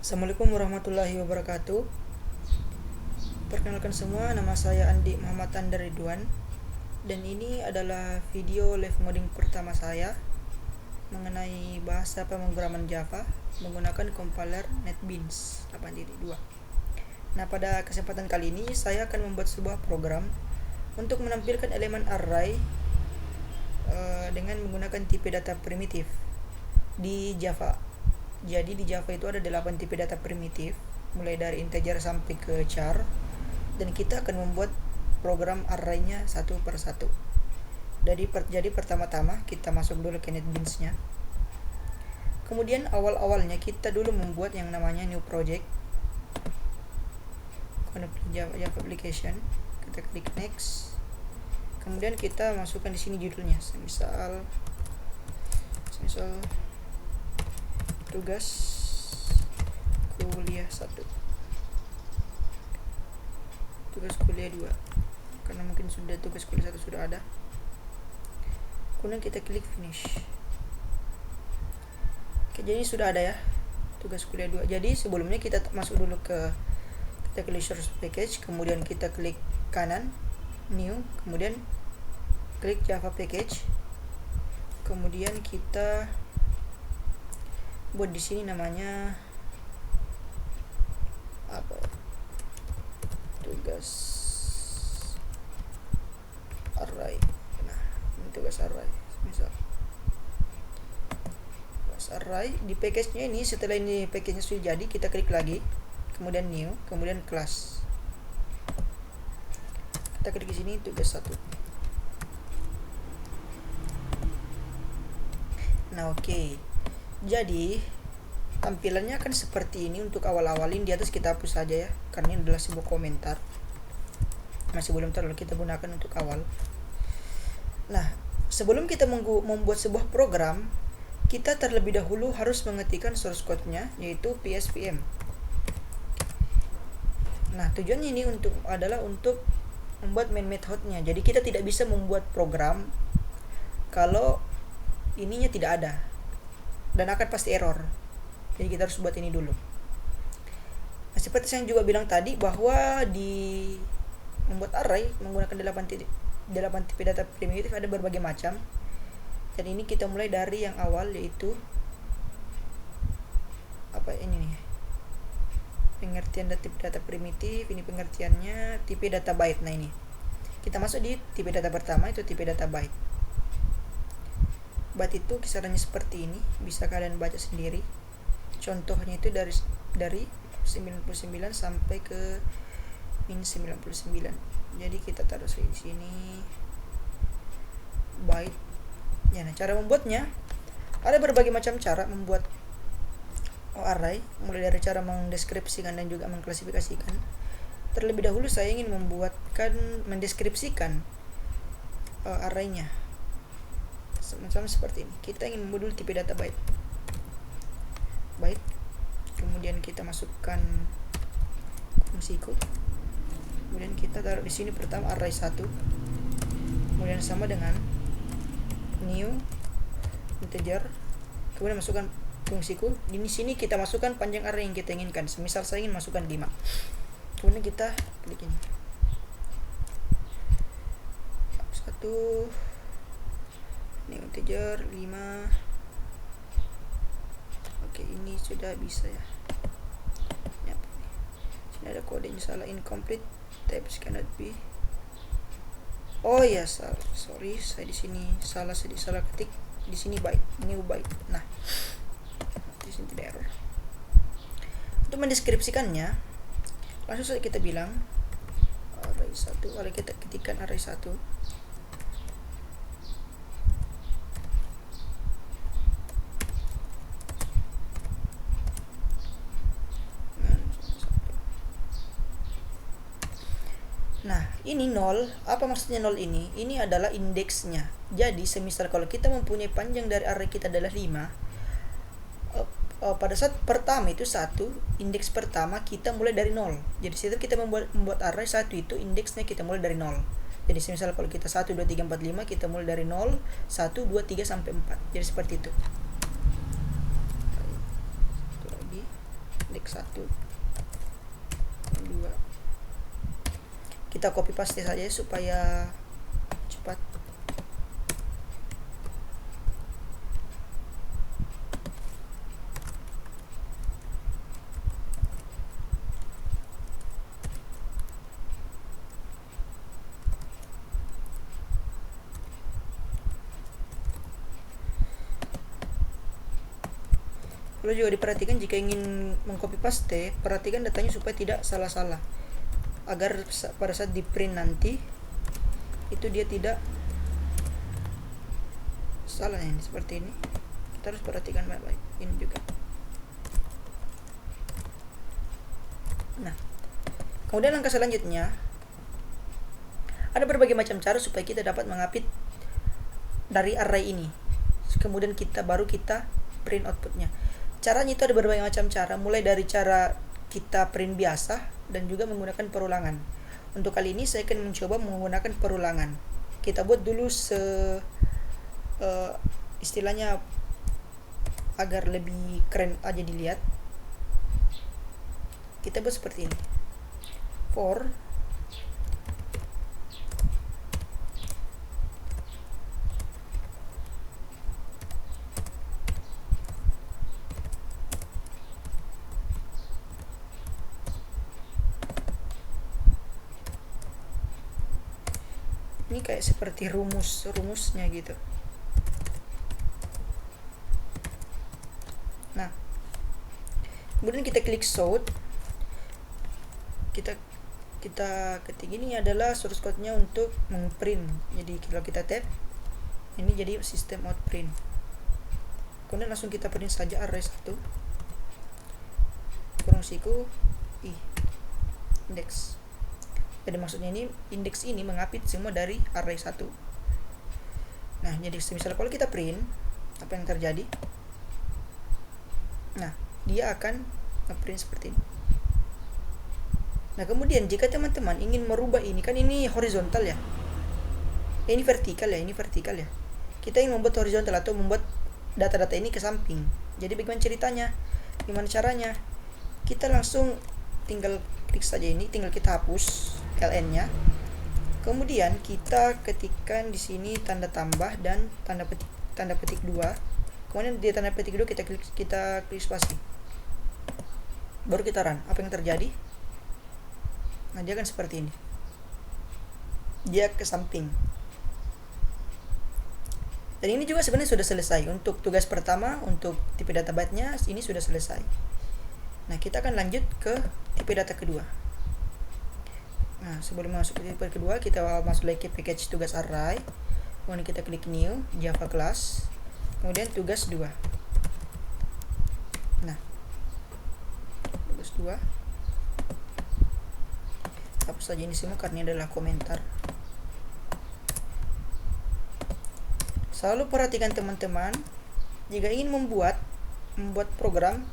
Assalamualaikum warahmatullahi wabarakatuh. Perkenalkan semua, nama saya Andi Muhammad Andar Ridwan. Dan ini adalah video live coding pertama saya mengenai bahasa pemrograman Java menggunakan compiler NetBeans 8.2. Nah, pada kesempatan kali ini saya akan membuat sebuah program untuk menampilkan elemen array dengan menggunakan tipe data primitif di Java. Jadi di Java itu ada 8 tipe data primitif, mulai dari integer sampai ke char, dan kita akan membuat program array-nya satu per satu. Jadi pertama-tama kita masuk dulu ke NetBeans-nya. Kemudian awal-awalnya kita dulu membuat yang namanya new project, Java application. Kita klik next. Kemudian kita masukkan di sini judulnya, semisal tugas kuliah 1, tugas kuliah 2, karena mungkin sudah tugas kuliah 1 sudah ada. Kemudian kita klik finish. Oke, jadi sudah ada ya tugas kuliah 2. Jadi sebelumnya kita masuk dulu kita klik source package, kemudian kita klik kanan new, kemudian klik Java package, kemudian kita buat di sini namanya apa, tugas array. Nah, ini tugas array, misal tugas array di package-nya ini. Setelah ini package-nya sudah jadi, kita klik lagi, kemudian new, kemudian class. Kita klik di sini tugas 1. Nah, oke. Jadi tampilannya akan seperti ini. Untuk awal-awalin di atas kita hapus saja ya, karena ini adalah sebuah komentar, masih belum terlalu kita gunakan untuk awal. Nah, sebelum kita membuat sebuah program, kita terlebih dahulu harus mengetikkan source code-nya, yaitu PSVM. Nah, tujuannya ini adalah untuk membuat main method-nya. Jadi kita tidak bisa membuat program kalau ininya tidak ada, dan akan pasti error. Jadi kita harus buat ini dulu. Nah, seperti saya juga bilang tadi, bahwa di membuat array menggunakan 8 tipe data primitif ada berbagai macam. Dan ini kita mulai dari yang awal, yaitu apa ini nih, pengertian tipe data primitif. Ini pengertiannya tipe data byte. Nah, ini kita masuk di tipe data pertama, itu tipe data byte. Byte itu kisarannya seperti ini, bisa kalian baca sendiri. Contohnya itu dari 99 sampai ke min 99. Jadi kita taruh di sini byte. Ya, nah, cara membuatnya ada berbagai macam cara membuat array, mulai dari cara mendeskripsikan dan juga mengklasifikasikan. Terlebih dahulu saya ingin mendeskripsikan array-nya sama seperti ini. Kita ingin membuat tipe data byte, kemudian kita masukkan fungsiku, kemudian kita taruh di sini pertama array 1, kemudian sama dengan new integer, kemudian masukkan fungsiku. Di sini kita masukkan panjang array yang kita inginkan. Semisal saya ingin masukkan 5, kemudian kita klik ini 1, new integer 5. Oke, ini sudah bisa ya. Ini apa nih? Sini ada kodenya salah, incomplete, types cannot be. Oh ya, sorry, saya di sini salah ketik. Di sini byte, new byte. Nah, di sini tidak error. Untuk mendeskripsikannya, langsung saja kita bilang array 1. Kalau kita ketikkan array 1, nah, ini 0. Apa maksudnya 0 ini? Ini adalah indeksnya. Jadi semisal kalau kita mempunyai panjang dari array kita adalah 5, pada saat pertama itu 1, indeks pertama kita mulai dari 0. Jadi setiap kita membuat array 1 itu indeksnya kita mulai dari 0. Jadi semisal kalau kita 1, 2, 3, 4, 5, kita mulai dari 0, 1, 2, 3 sampai 4. Jadi seperti itu. Satu lagi, indeks 1 2. Kita copy paste saja supaya cepat. Perlu juga diperhatikan jika ingin mengcopy paste, perhatikan datanya supaya tidak salah-salah, agar pada saat di print nanti itu dia tidak salah. Ini seperti ini, kita harus perhatikan baik-baik ini juga. Nah, kemudian langkah selanjutnya ada berbagai macam cara supaya kita dapat mengapit dari array ini, kemudian baru kita print outputnya. Caranya itu ada berbagai macam cara, mulai dari cara kita print biasa dan juga menggunakan perulangan. Untuk kali ini saya akan mencoba menggunakan perulangan. Kita buat dulu istilahnya agar lebih keren aja dilihat. Kita buat seperti ini. For ini kayak seperti rumusnya gitu. Nah, kemudian kita klik sort. Kita ketik ini adalah source code-nya untuk memprint. Jadi kalau kita tab ini jadi sistem out print. Kemudian langsung kita print saja array 1 kurung siku index. Jadi maksudnya ini indeks ini mengapit semua dari array 1. Nah, jadi misalnya kalau kita print, apa yang terjadi? Nah, dia akan nge-print seperti ini. Nah, kemudian jika teman-teman ingin merubah ini, kan ini horizontal ya. Ini vertikal ya. Kita ingin membuat horizontal atau membuat data-data ini ke samping. Jadi bagaimana ceritanya? Gimana caranya? Kita langsung tinggal klik saja ini, tinggal kita hapus ln-nya. Kemudian kita ketikkan di sini tanda tambah dan tanda petik 2. Kemudian di tanda petik 2 kita klik spasi. Baru kita run. Apa yang terjadi? Nah, dia kan seperti ini. Dia ke samping. Dan ini juga sebenarnya sudah selesai. Untuk tugas pertama, untuk tipe data byte-nya ini sudah selesai. Nah, kita akan lanjut ke tipe data kedua. Nah, sebelum masuk ke tipe kedua, kita masuk lagi ke package tugas array. Kemudian kita klik new, Java class. Kemudian tugas 2. Nah, tugas 2. Hapus saja ini semua karena ini adalah komentar. Selalu perhatikan teman-teman, jika ingin membuat program,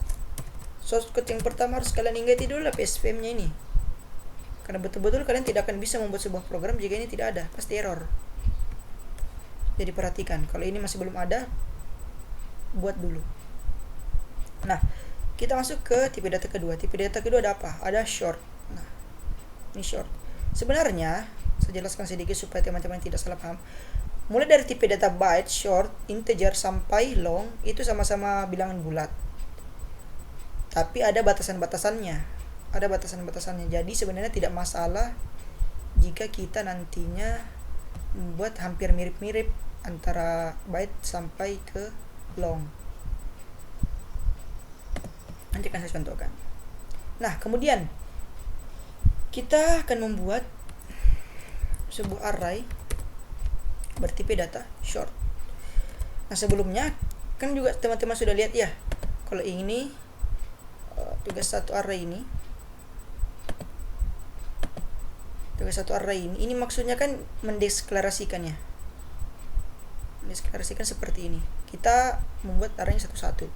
source code yang pertama harus kalian ingat dulu lah PSVM-nya ini. Karena betul-betul kalian tidak akan bisa membuat sebuah program jika ini tidak ada, pasti error. Jadi perhatikan, kalau ini masih belum ada, buat dulu. Nah, kita masuk ke tipe data kedua. Tipe data kedua ada apa? Ada short. Nah, ini short. Sebenarnya, saya jelaskan sedikit supaya teman-teman tidak salah paham. Mulai dari tipe data byte, short, integer, sampai long, itu sama-sama bilangan bulat. Tapi ada batasan-batasannya. Jadi sebenarnya tidak masalah jika kita nantinya membuat hampir mirip-mirip antara byte sampai ke long. Nanti akan saya contohkan. Nah, kemudian kita akan membuat sebuah array bertipe data short. Nah, sebelumnya kan juga teman-teman sudah lihat ya, kalau ini tugas satu array ini maksudnya kan mendeklarasikannya. Mendeklarasikan seperti ini. Kita membuat arraynya satu-satu.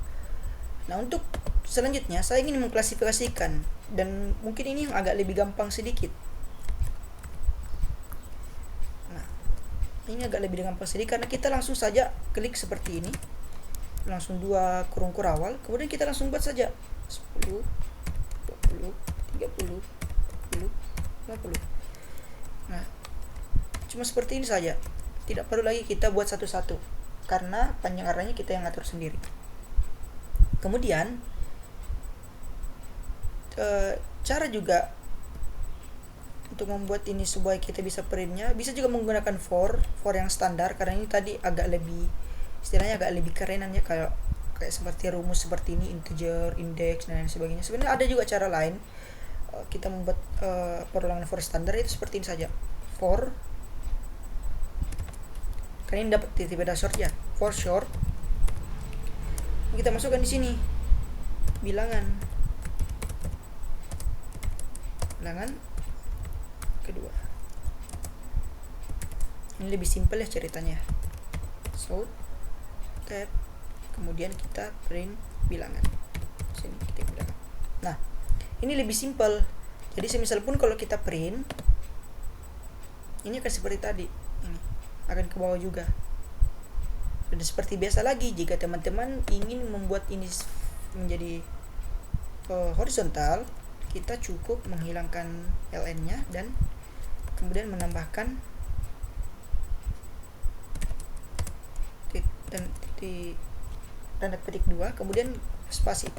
Nah, untuk selanjutnya saya ingin mengklasifikasikan, dan mungkin ini yang agak lebih gampang sedikit. Nah, ini agak lebih gampang sedikit karena kita langsung saja klik seperti ini. Langsung 2 kurung kurawal, kemudian kita langsung buat saja 10 20, 30, 40, 50. Nah, cuma seperti ini saja. Tidak perlu lagi kita buat satu-satu, karena panjang arraynya kita yang atur sendiri. Kemudian cara juga untuk membuat ini supaya kita bisa printnya, bisa juga menggunakan for yang standar, karena ini tadi agak lebih, istilahnya agak lebih kerenan ya, kayak seperti rumus seperti ini, integer, index, dan lain sebagainya. Sebenarnya ada juga cara lain kita membuat perulangan for standar, itu seperti ini saja, for, karena ini dapat tipe data short ya, for short. Kita masukkan di sini bilangan kedua. Ini lebih simpel ya ceritanya. So, tab, kemudian kita print bilangan. Sini kita bilangan. Nah, ini lebih simpel. Jadi semisal pun kalau kita print, ini akan seperti tadi. Ini akan ke bawah juga. Dan seperti biasa lagi, jika teman-teman ingin membuat ini menjadi horizontal, kita cukup menghilangkan ln-nya dan kemudian menambahkan dan tanda petik 2, kemudian spasi.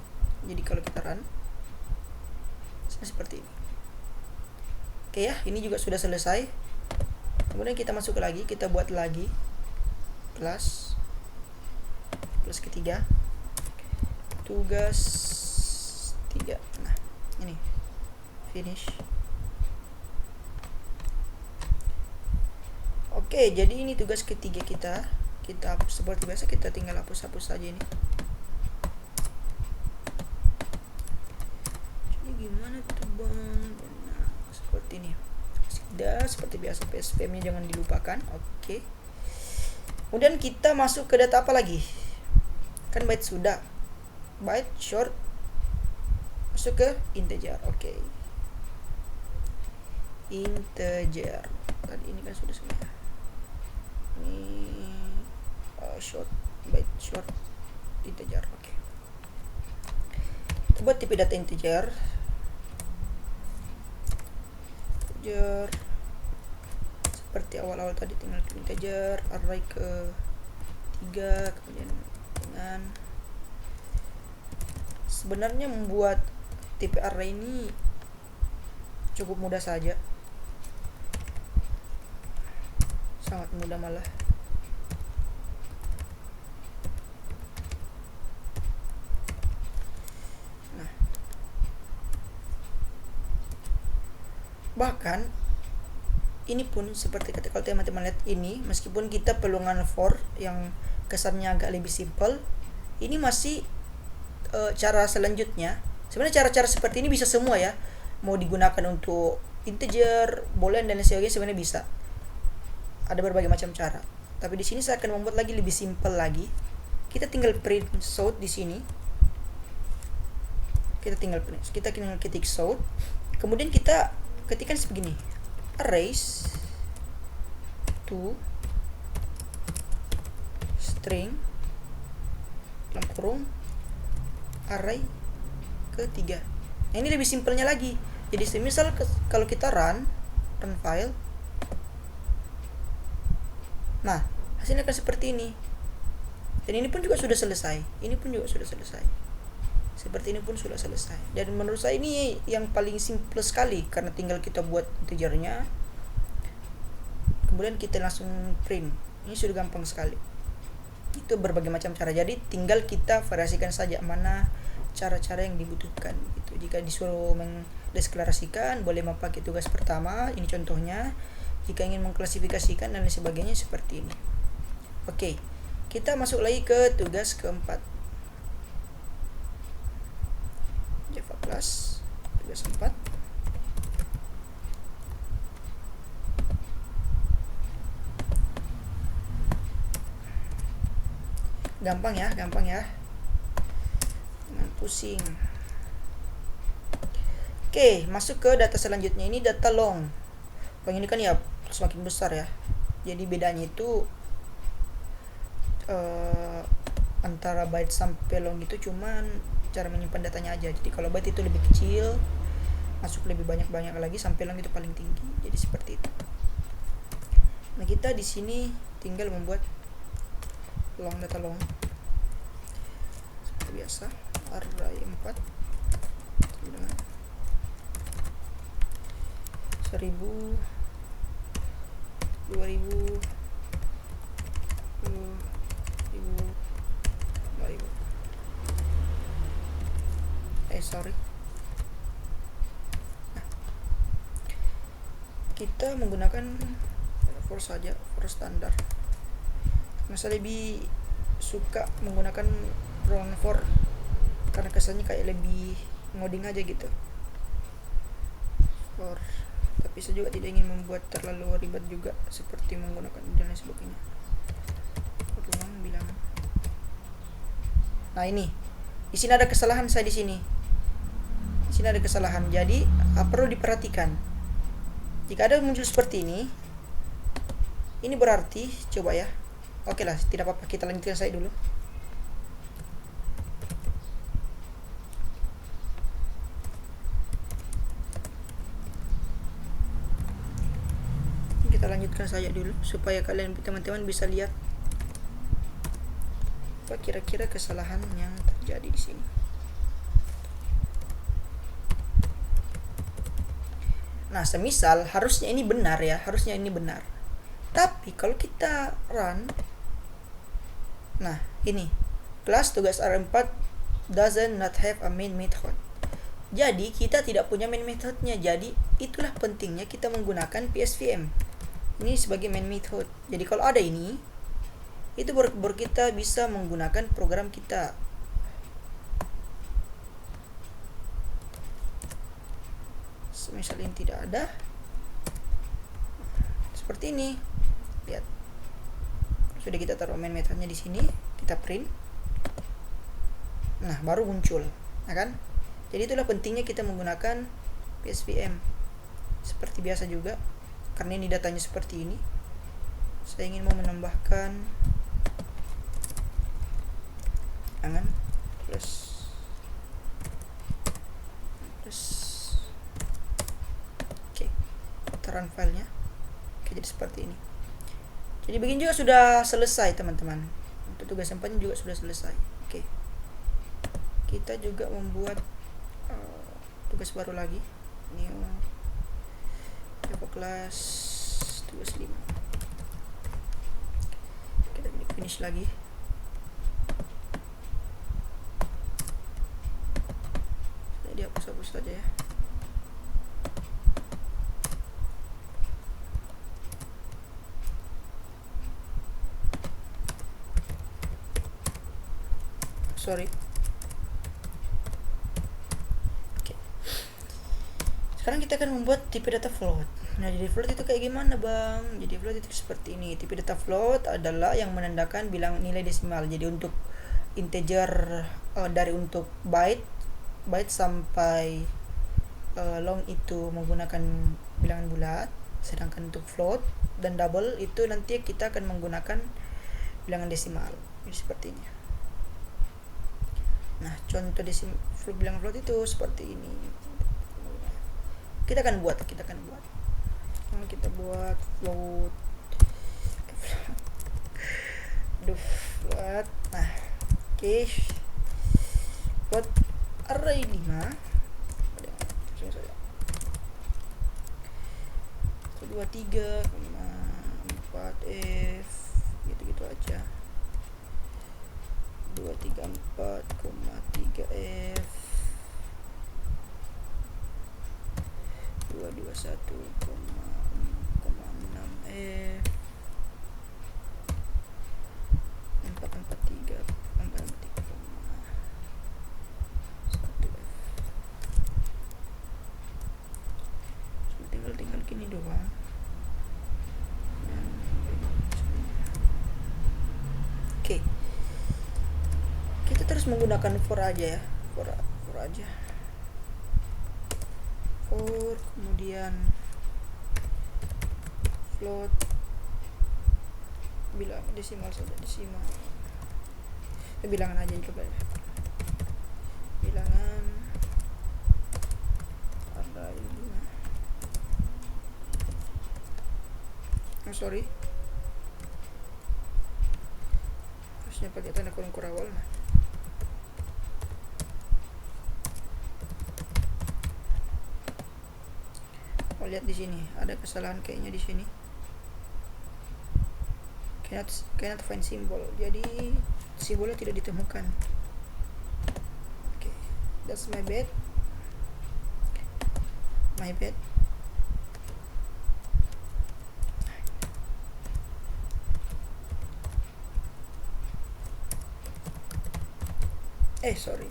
Jadi kalau kita run seperti ini. Oke ya, ini juga sudah selesai. Kemudian kita masuk lagi, kita buat lagi plus ketiga, tugas 3. Nah, ini finish. Oke, jadi ini tugas ketiga kita hapus seperti biasa, kita tinggal hapus saja ini. Jadi gimana tuh bang? Nah, seperti ini. Sudah seperti biasa, PSVM-nya jangan dilupakan. Oke. Kemudian kita masuk ke data apa lagi? Kan byte sudah, byte short, masuk ke integer. Oke. Integer. Tadi ini kan sudah semua. Ini short, byte short, integer. Oke. Kita buat tipe data integer. Seperti awal-awal tadi, tinggal integer, array ke 3, kemudian dengan, sebenarnya membuat tipe array ini cukup mudah saja, sangat mudah malah. Nah, bahkan ini pun seperti kalau teman-teman lihat ini, meskipun kita pelungan for yang kesannya agak lebih simpel, ini masih cara selanjutnya. Sebenarnya cara-cara seperti ini bisa semua ya, mau digunakan untuk integer, boolean dan lain sebagainya, sebenarnya bisa. Ada berbagai macam cara. Tapi di sini saya akan membuat lagi lebih simpel lagi. Kita tinggal print south di sini. Kita tinggal ketik south. Kemudian kita ketikkan sebegini. Arrays to string dalam kurung array ke-3. Nah, ini lebih simpelnya lagi. Jadi semisal kalau kita run file, nah hasilnya akan seperti ini. Dan ini pun juga sudah selesai. Seperti ini pun sudah selesai. Dan menurut saya ini yang paling simple sekali, karena tinggal kita buat integernya, kemudian kita langsung print. Ini sudah gampang sekali. Itu berbagai macam cara. Jadi tinggal kita variasikan saja mana cara-cara yang dibutuhkan gitu. Jika disuruh mendeklarasikan, boleh memakai tugas pertama, ini contohnya. Jika ingin mengklasifikasikan dan lain sebagainya, seperti ini. Oke, kita masuk lagi ke tugas keempat. Java Plus tugas 4. Gampang ya. Jangan pusing. Oke, masuk ke data selanjutnya. Ini data long. Yang ini kan ya semakin besar ya. Jadi bedanya itu antara byte sampai long itu cuman cara menyimpan datanya aja. Jadi kalau byte itu lebih kecil, masuk lebih banyak lagi sampai long itu paling tinggi. Jadi seperti itu. Nah, kita di sini tinggal membuat long, data long seperti biasa, array 4 dengan 1000, 2000, 1000, 5000. Sorry. Nah, kita menggunakan for saja, for standar. Nah, saya lebih suka menggunakan round for karena kesannya kayak lebih ngoding aja gitu. For, tapi saya juga tidak ingin membuat terlalu ribet juga seperti menggunakan dan lain sebagainya. Ruang bilangan. Nah, ini di sini ada kesalahan saya di sini. Di sini ada kesalahan. Jadi perlu diperhatikan. Jika ada muncul seperti ini berarti, coba ya. Oke lah, tidak apa-apa, kita lanjutkan saya dulu. Kita lanjutkan saja dulu supaya kalian teman-teman bisa lihat apa kira-kira kesalahan yang terjadi di sini. Nah, semisal harusnya ini benar ya, harusnya ini benar. Tapi kalau kita run, nah ini kelas tugas R4 does not have a main method. Jadi kita tidak punya main methodnya. Jadi itulah pentingnya kita menggunakan PSVM ini sebagai main method. Jadi kalau ada ini, itu baru kita bisa menggunakan program kita. Misalnya ini tidak ada, seperti ini. Lihat, sudah kita taruh main methodnya di sini, kita print. Nah, baru muncul, nah kan? Jadi itulah pentingnya kita menggunakan PSVM. Seperti biasa juga, karena ini datanya seperti ini. Saya ingin mau menambahkan jangan plus oke, run filenya. Oke, jadi seperti ini. Jadi begini juga sudah selesai teman-teman. Untuk tugas sampelnya juga sudah selesai. Oke, kita juga membuat tugas baru lagi. New Java class tugas 5. Kita finish lagi. Jadi hapus saja ya. Sorry. Oke. Sekarang kita akan membuat tipe data float. Nah, jadi float itu kayak gimana, Bang? Jadi float itu seperti ini. Tipe data float adalah yang menandakan bilangan nilai desimal. Jadi untuk integer dari untuk byte sampai long itu menggunakan bilangan bulat, sedangkan untuk float dan double itu nanti kita akan menggunakan bilangan desimal. Jadi seperti ini. Nah, contoh bilangan float itu seperti ini. Kita akan buat. Nah, kita buat float. Float. Nah, oke. Buat array 5. 23,4F gitu-gitu aja. 234,3F 221,6F 443,1F. Tinggal gini doang. Oke. Kita terus menggunakan for aja ya. For aja. For, kemudian float, bilang desimal saja, desimal. Bilangan aja coba ya. Bilangan array sorry, harusnya pakai tanda kurung kurawal. Nah, lihat di sini ada kesalahan kayaknya di sini, cannot find symbol, jadi simbolnya tidak ditemukan. Okay, that's my bad. Sorry.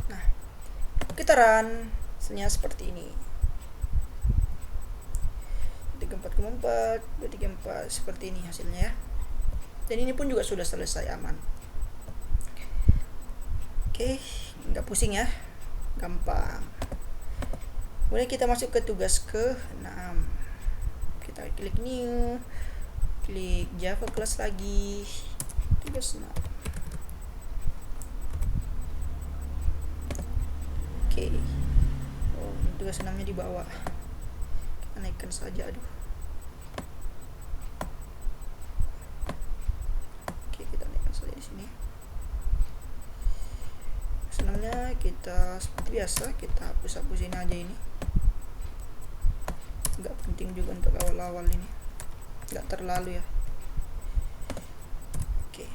Nah, kita run hasilnya seperti ini. 34,4, 234 seperti ini hasilnya ya. Dan ini pun juga sudah selesai, aman. Oke, nggak pusing ya, gampang. Kemudian kita masuk ke tugas ke-6. Kita klik new, klik Java class lagi, tugas 6. Oke, tugas 6 nya di bawah, kita naikkan saja. Oke, kita naikkan saja di sini. Senangnya kita seperti biasa kita hapus-hapusin aja ini, nggak penting juga untuk awal-awal ini, nggak terlalu ya. Oke.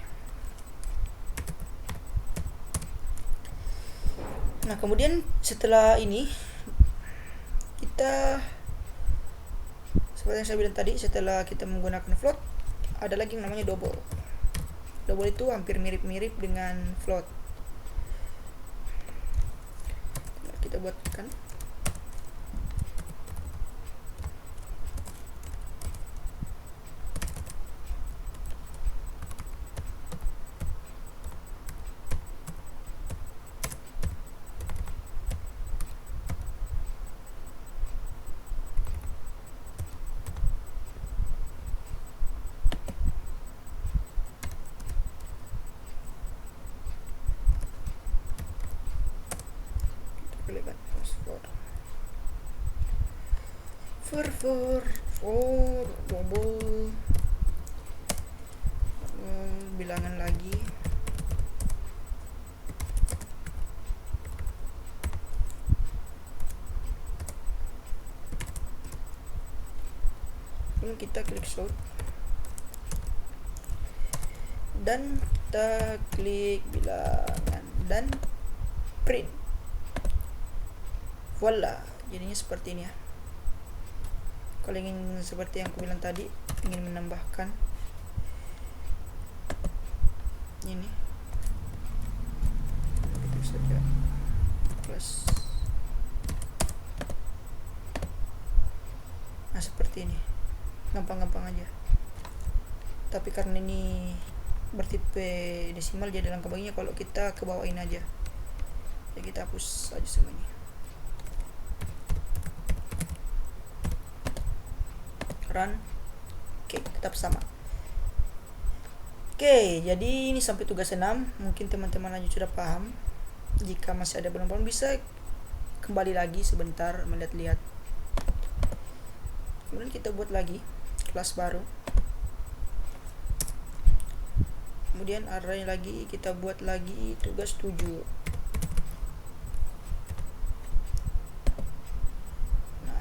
Nah, kemudian setelah ini kita, seperti yang saya bilang tadi, setelah kita menggunakan float, ada lagi yang namanya double. Double itu hampir mirip-mirip dengan float. Kita buatkan. For double bilangan lagi. Ini kita klik sort dan kita klik bilangan dan print. Voila, jadinya seperti ini ya. Kalau ingin seperti yang aku bilang tadi, ingin menambahkan ini, ketik saja plus. Nah, seperti ini, gampang-gampang aja. Tapi karena ini bertipe desimal, jadi langkah baginya kalau kita ke bawain aja, jadi kita hapus aja semuanya. Run. Oke, tetap sama. Oke, jadi ini sampai tugas 6. Mungkin teman-teman lanjut sudah paham. Jika masih ada belum bisa kembali lagi sebentar melihat-lihat. Kemudian kita buat lagi kelas baru. Kemudian array lagi, kita buat lagi tugas 7. Nah,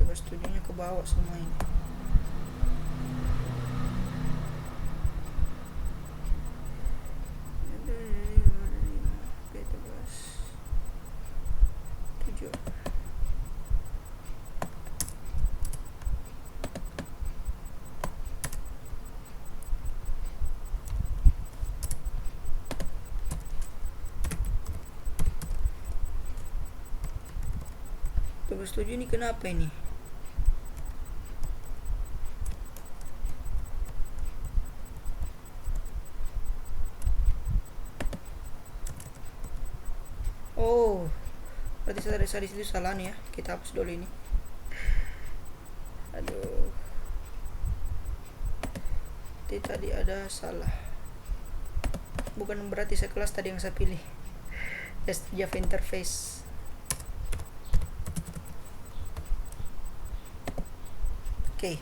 tugas 7-nya ke bawah semua ini. Tugas 7 ini kenapa ini? Oh, berarti saya di situ salah nih ya. Kita hapus dulu ini. Aduh, tadi ada salah. Bukan berarti saya kelas tadi yang saya pilih. Java interface. Oke.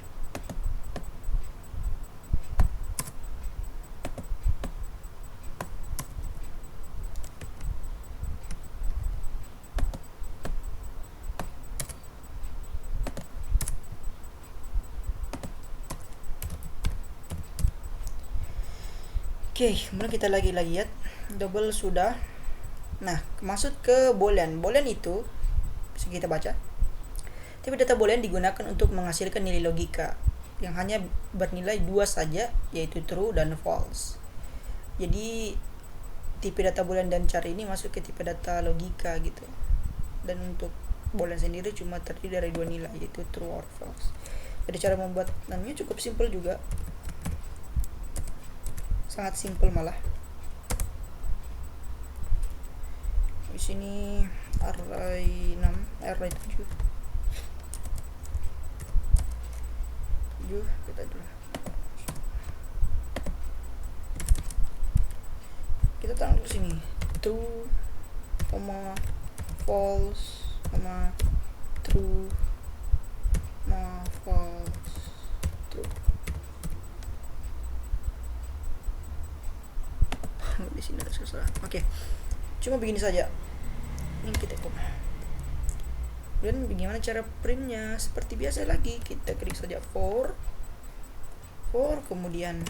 Oke, kemudian kita lagi lihat double sudah. Nah, masuk ke boolean. Boolean itu bisa kita baca. Tapi data boolean digunakan untuk menghasilkan nilai logika yang hanya bernilai 2 saja, yaitu true dan false. Jadi tipe data boolean dan char ini masuk ke tipe data logika gitu. Dan untuk boolean sendiri cuma terdiri dari 2 nilai, yaitu true or false. Jadi cara membuatnya cukup simpel juga. Sangat simpel malah. Di sini array 6, array 7. Kita dulu. Kita taruh di sini true, false, true, false, true. Di sini ada susah. Oke. Cuma begini saja. Ini kita coba. Dan bagaimana cara printnya? Seperti biasa lagi, kita klik saja for, kemudian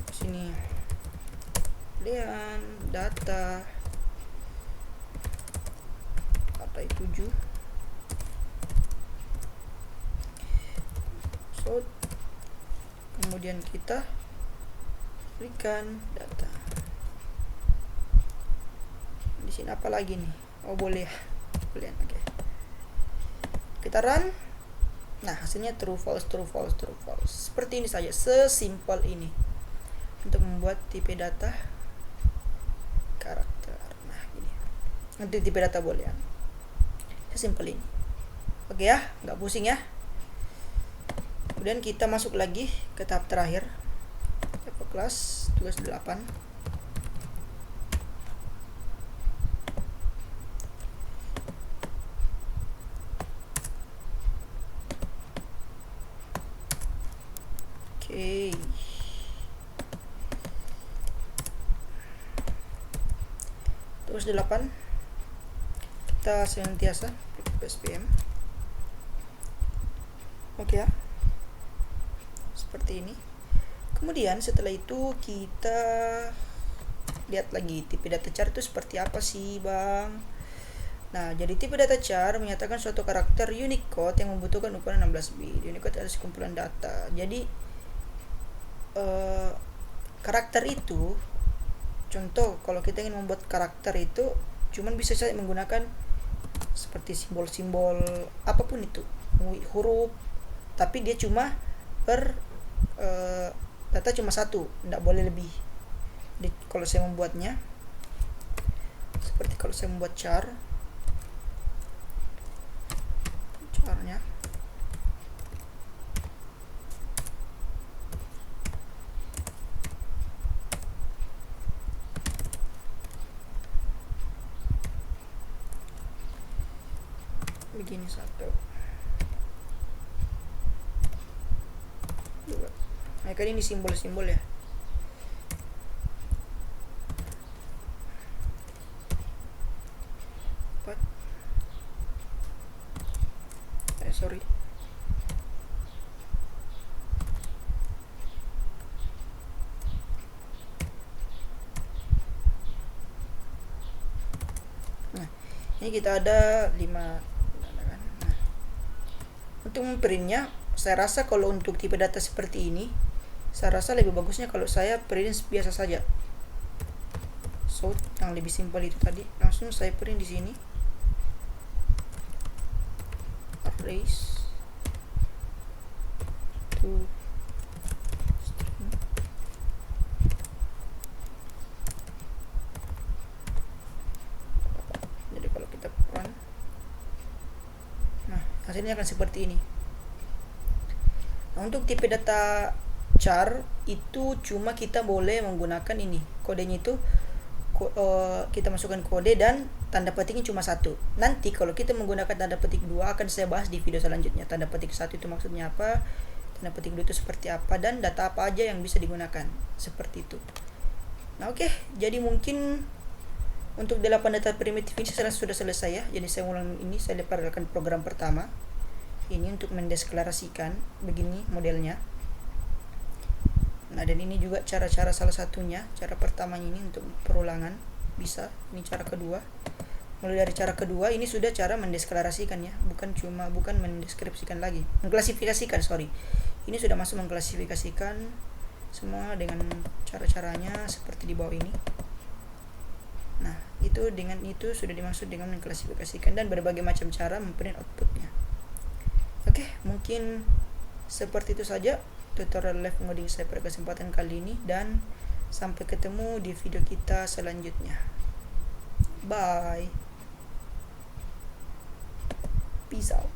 sini boolean data array 7 so, kemudian kita berikan data. Di sini apa lagi nih? Oh, boleh. Oke. Kita run. Nah, hasilnya true false. Seperti ini saja, sesimpel ini untuk membuat tipe data karakter. Nah, ini untuk tipe data boolean. Sesimpel ini. Oke ya, nggak pusing ya. Kemudian kita masuk lagi ke tahap terakhir. Kelas tugas 8. Oke. Tugas 8. Kita senantiasa SPM. Oke ya. Seperti ini. Kemudian setelah itu kita lihat lagi tipe data char itu seperti apa sih, Bang. Nah, jadi tipe data char menyatakan suatu karakter Unicode yang membutuhkan ukuran 16 bit. Unicode adalah sekumpulan data. Jadi karakter itu, contoh kalau kita ingin membuat karakter itu cuman bisa saja menggunakan seperti simbol-simbol apapun itu, huruf, tapi dia cuma data cuma satu, tidak boleh lebih. Jadi kalau saya membuatnya seperti kalau saya membuat charnya begini, 1, 2. Nah, kan ini simbol-simbol ya. Sorry. Nah, ini kita ada 5. Nah, untuk memprintnya, saya rasa kalau untuk tipe data seperti ini, saya rasa lebih bagusnya kalau saya print biasa saja. So, yang lebih simpel itu tadi, langsung saya print di sini. Arrays to string. Jadi kalau kita run, nah hasilnya akan seperti ini. Nah, untuk tipe data char itu cuma kita boleh menggunakan ini, kodenya itu kita masukkan kode dan tanda petiknya cuma satu. Nanti kalau kita menggunakan tanda petik 2 akan saya bahas di video selanjutnya. Tanda petik 1 itu maksudnya apa, tanda petik 2 itu seperti apa, dan data apa aja yang bisa digunakan. Seperti itu. Nah, oke. Jadi mungkin untuk 8 data primitif ini sudah selesai ya. Jadi saya ulang ini, saya lepaskan program pertama. Ini untuk mendeklarasikan, begini modelnya. Nah, dan ini juga cara-cara salah satunya. Cara pertamanya ini untuk perulangan bisa. Ini cara kedua. Mulai dari cara kedua ini sudah cara mendeklarasikan ya, bukan mendeskripsikan lagi. Mengklasifikasikan, sorry. Ini sudah masuk mengklasifikasikan semua dengan cara-caranya seperti di bawah ini. Nah, itu dengan itu sudah dimaksud dengan mengklasifikasikan dan berbagai macam cara memprint outputnya. Oke, mungkin seperti itu saja tutorial live ngoding saya pada kesempatan kali ini, dan sampai ketemu di video kita selanjutnya. Bye. Peace out.